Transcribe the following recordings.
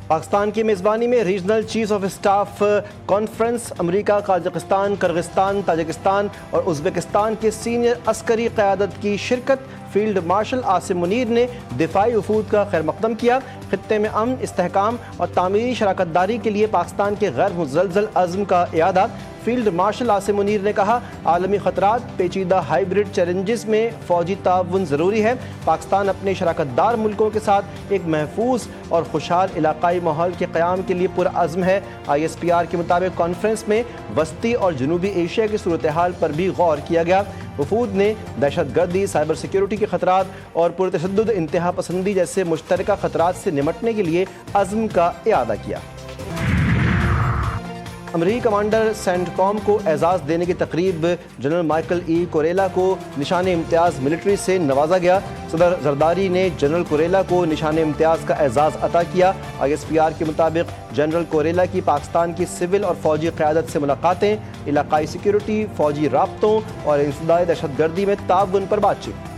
پاکستان کی میزبانی میں regional chief of staff conference America, Kazakhstan, Kyrgyzstan, Tajikistan اور ازبکستان کے سینئر عسکری قیادت کی شرکت۔ فیلڈ مارشل عاصم منیر نے دفاعی وفود کا خیر مقدم کیا۔ خطے میں امن، استحکام اور تعمیری شراکت داری کے لیے پاکستان کے غیر مزلزل عزم کا اعادہ۔ فیلڈ مارشل عاصم منیر نے کہا، عالمی خطرات، پیچیدہ ہائیبرڈ چیلنجز میں فوجی تعاون ضروری ہے۔ پاکستان اپنے شراکت دار ملکوں کے ساتھ ایک محفوظ اور خوشحال علاقائی ماحول کے قیام کے لیے پرعزم ہے۔ ISPR کے مطابق کانفرنس میں وسطی اور جنوبی ایشیا کی صورتحال پر بھی غور کیا گیا۔ وفود نے دہشت گردی، سائبر سیکیورٹی کے خطرات اور پرتشدد انتہا پسندی جیسے مشترکہ خطرات سے نمٹنے کے لیے عزم کا اعادہ کیا۔ امریکی کمانڈر سینٹ کام کو اعزاز دینے کی تقریب جنرل مائیکل ای کوریلا کو نشان امتیاز ملٹری سے نوازا گیا۔ صدر زرداری نے جنرل کوریلا کو نشان امتیاز کا اعزاز عطا کیا۔ ISPR کے مطابق جنرل کوریلا کی پاکستان کی سول اور فوجی قیادت سے ملاقاتیں، علاقائی سیکیورٹی، فوجی رابطوں اور انسداد دہشت گردی میں تعاون پر بات چیت۔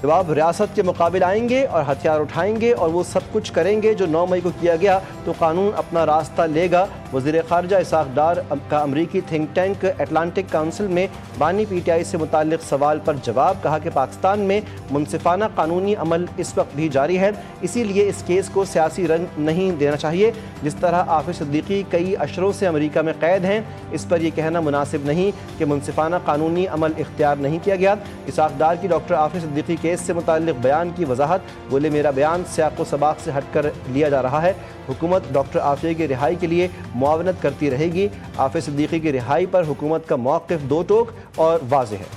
جب آپ ریاست کے مقابل آئیں گے اور ہتھیار اٹھائیں گے اور وہ سب کچھ کریں گے جو 9 مئی کو کیا گیا تو قانون اپنا راستہ لے گا۔ وزیر خارجہ اسحاق ڈار کا امریکی تھنک ٹینک اٹلانٹک کونسل میں بانی PTI سے متعلق سوال پر جواب، کہا کہ پاکستان میں منصفانہ قانونی عمل اس وقت بھی جاری ہے، اسی لیے اس کیس کو سیاسی رنگ نہیں دینا چاہیے۔ جس طرح عافظ صدیقی کئی اشروں سے امریکہ میں قید ہیں، اس پر یہ کہنا مناسب نہیں کہ منصفانہ قانونی عمل اختیار نہیں کیا گیا۔ اسحاق ڈار کی ڈاکٹر عافظ صدیقی کیس سے متعلق بیان کی وضاحت، بولے میرا بیان سیاق و سباق سے ہٹ کر لیا جا رہا ہے۔ حکومت ڈاکٹر عافیہ کی رہائی کے لیے معاونت کرتی رہے گی۔ عافظ صدیقی کی رہائی پر حکومت کا موقف دو ٹوک اور واضح ہے۔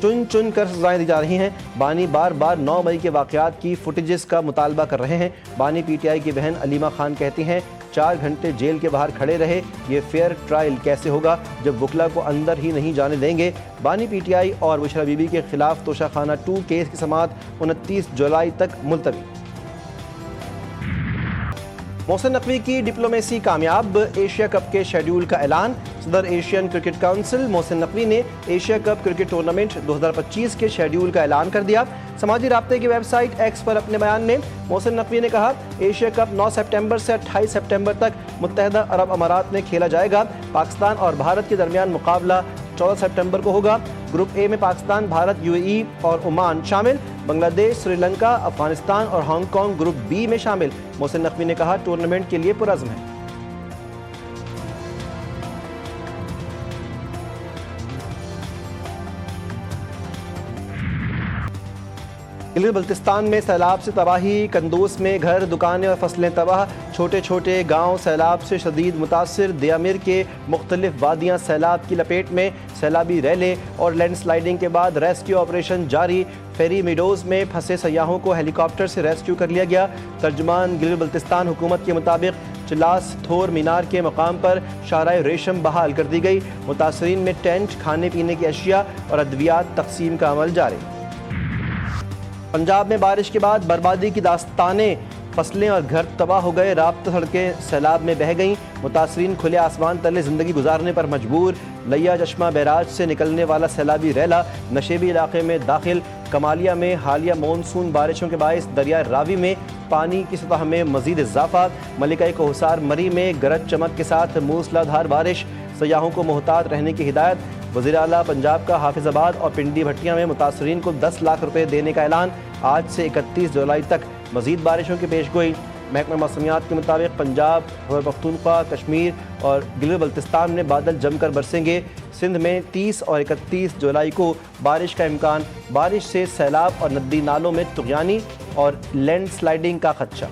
چن چن کر سزائیں دی جا رہی ہیں۔ بانی بار بار 9 مئی کے واقعات کی فوٹیجز کا مطالبہ کر رہے ہیں۔ بانی PTI کی بہن علیمہ خان کہتی ہیں 4 گھنٹے جیل کے باہر کھڑے رہے، یہ فیئر ٹرائل کیسے ہوگا جب وکلا کو اندر ہی نہیں جانے دیں گے۔ بانی PTI اور بشرا بی بی کے خلاف توشہ خانہ 2 کیس کی سماعت 29 جولائی تک ملتوی۔ محسن نقوی کی ڈپلومیسی کامیاب، ایشیا کپ کے شیڈول کا اعلان۔ صدر Asian cricket council Mohsin Naqvi نے ایشیا کپ کرکٹ ٹورنامنٹ 2025 کے شیڈول کا اعلان کر دیا۔ سماجی رابطے کی ویب سائٹ ایکس پر اپنے بیان میں محسن نقوی نے کہا، ایشیا کپ 9 سپٹمبر سے 28 سپٹمبر تک متحدہ عرب امارات میں کھیلا جائے گا۔ پاکستان اور بھارت کے درمیان مقابلہ 14 سپٹمبر کو ہوگا۔ گروپ اے میں پاکستان، بھارت، UAE اور عمان شامل، بنگلہ دیش، سری لنکا، افغانستان اور ہانگ کانگ گروپ بی میں شامل۔ محسن نقوی نے کہا ٹورنامنٹ کے لیے پرعزم ہے۔ گلگت بلتستان میں سیلاب سے تباہی، کندوز میں گھر، دکانیں اور فصلیں تباہ، چھوٹے چھوٹے گاؤں سیلاب سے شدید متاثر۔ دیامر کے مختلف وادیاں سیلاب کی لپیٹ میں، سیلابی ریلیں اور لینڈ سلائیڈنگ کے بعد ریسکیو آپریشن جاری۔ فیری میڈوز میں پھنسے سیاحوں کو ہیلی کاپٹر سے ریسکیو کر لیا گیا۔ ترجمان گلگت بلتستان حکومت کے مطابق چلاس تھور مینار کے مقام پر شاہراہ ریشم بحال کر دی گئی۔ متاثرین میں ٹینٹ، کھانے پینے کی اشیاء اور ادویات تقسیم کا عمل جاری۔ پنجاب میں بارش کے بعد بربادی کی داستانیں، فصلیں اور گھر تباہ ہو گئے، رابطہ سڑکیں سیلاب میں بہہ گئیں۔ متاثرین کھلے آسمان تلے زندگی گزارنے پر مجبور۔ لیا چشمہ بیراج سے نکلنے والا سیلابی ریلا نشیبی علاقے میں داخل۔ کمالیہ میں حالیہ مونسون بارشوں کے باعث دریائے راوی میں پانی کی سطح میں مزید اضافہ۔ ملکہ کوہسار مری میں گرج چمک کے ساتھ موسلا دھار بارش، سیاحوں کو محتاط رہنے کی ہدایت۔ وزیر اعلیٰ پنجاب کا حافظ آباد اور پنڈی بھٹیاں میں متاثرین کو 10 لاکھ روپے دینے کا اعلان۔ آج سے 31 جولائی تک مزید بارشوں کی پیش گوئی۔ محکمہ موسمیات کے مطابق پنجاب، خیبر پختونخوا، کشمیر اور گلگت بلتستان میں بادل جم کر برسیں گے۔ سندھ میں 30 اور 31 جولائی کو بارش کا امکان۔ بارش سے سیلاب اور ندی نالوں میں طغیانی اور لینڈ سلائیڈنگ کا خدشہ۔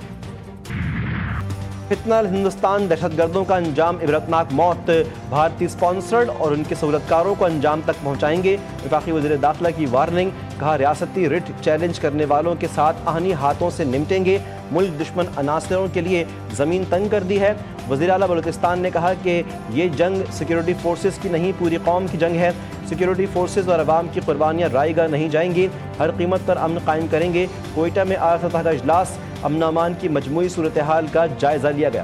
فتنہ ہندوستان، دہشت گردوں کا انجام عبرتناک موت، بھارتی اسپانسرڈ اور ان کے سہولتکاروں کو انجام تک پہنچائیں گے۔ وفاقی وزیر داخلہ کی وارننگ، کہا ریاستی رٹ چیلنج کرنے والوں کے ساتھ آہنی ہاتھوں سے نمٹیں گے۔ ملک دشمن عناصروں کے لیے زمین تنگ کر دی ہے۔ وزیر اعلیٰ بلوچستان نے کہا کہ یہ جنگ سیکیورٹی فورسز کی نہیں، پوری قوم کی جنگ ہے۔ سیکیورٹی فورسز اور عوام کی قربانیاں رائے گاہ نہیں جائیں گی، ہر قیمت پر امن قائم کریں گے۔ کوئٹہ میں اعلیٰ سطح کا اجلاس، امن و امان کی مجموعی صورتحال کا جائزہ لیا گیا۔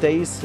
23